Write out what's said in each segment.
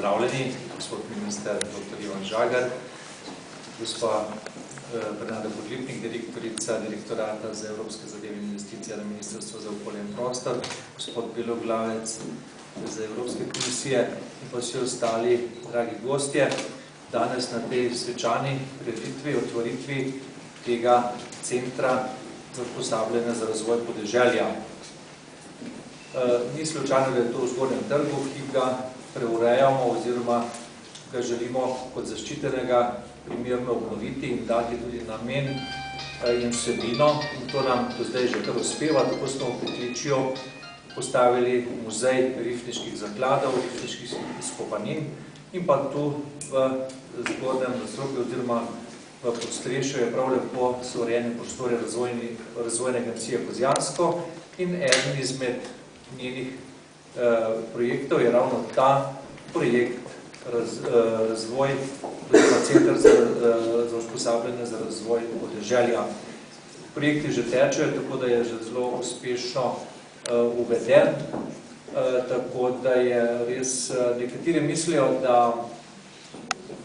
pozdravljeni, gospod minister dr. Ivan Žagar, gospa Bernarda Podlipnik, direktorica Direktorata za evropske zadeve in investicije na Ministrstvo za okolje in prostor, gospod Beloglavec iz Evropske komisije in pa vsi ostali dragi gostje, danes na tej svečani prireditvi, otvoritvi tega centra za usposabljanje za razvoj podeželja. Ni slučajno, da je to v Zgornjem trgu, ki ga preurejamo oziroma ga želimo kot zaščitenega primerno obnoviti in dati tudi namen in vsebino. In to nam do zdaj že kar uspeva, tako smo v pritličju postavili muzej rifniških zakladov, rifniških izkopanin in pa tu v zgornjem nadstropju oziroma v podstrešju je prav lepo so urejeni prostori razvojne agencije Kozjansko in eden izmed njenih projektov je ravno ta projekt razvoj, center za usposabljanje za razvoj podeželja. Projekti že tečejo, tako da je že zelo uspešno uveden, tako da je res, nekateri mislijo, da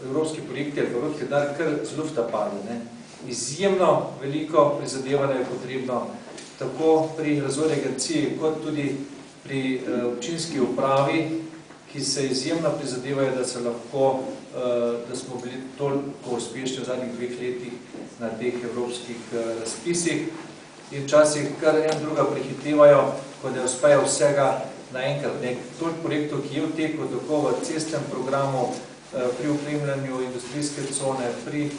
evropski projekti ali evropski denar kar z lufta pade. Izjemno veliko prizadevanja je potrebno tako pri razvojni agenciji, kot tudi pri občinski upravi, ki se izjemno prizadevajo, da se lahko, da smo bili toliko uspešni v zadnjih 2 letih na teh evropskih razpisih in včasih kar druga prehitevajo, ko ne uspejo vsega naenkrat. Toliko projektov, ki je v teku, tako v cestnem programu, pri opremljanju industrijske cone, pri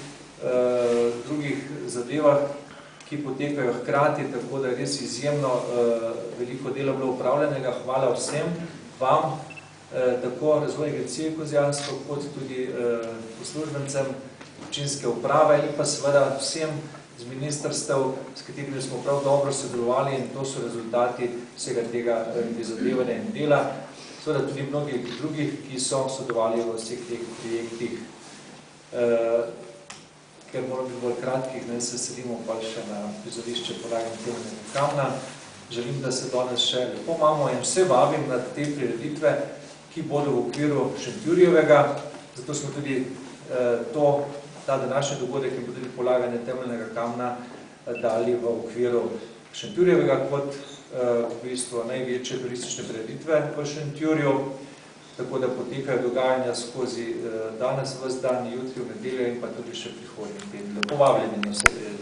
drugih zadevah, ki potekajo hkrati, tako da je res izjemno veliko dela bilo upravljenega. Hvala vsem vam, tako razvojne agencije Kozjansko, kot tudi uslužbencem občinske uprave in pa seveda vsem z ministrstev, s katerimi smo prav dobro sodelovali in to so rezultati vsega tega prizadevanja in dela. Seveda tudi mnogih drugih, ki so sodelovali v vseh teh projektih. Ker moram biti bolj kratkih, se selimo pa še na prizorišče polaganja temeljnega kamna. Želim, da se danes še lepo imamo in vse vabim na te prireditve, ki bodo v okviru Šentjurjevega. Zato smo tudi ta današnji dogodek in tudi polaganje temeljnega kamna dali v okviru Šentjurjevega kot v bistvu največje turistične prireditve v Šentjurju. Tako da potekajo dogajanja skozi danes ves dan, jutri v nedeljo in pa tudi še prihodnji teden. Povabljeni na vse prireditve.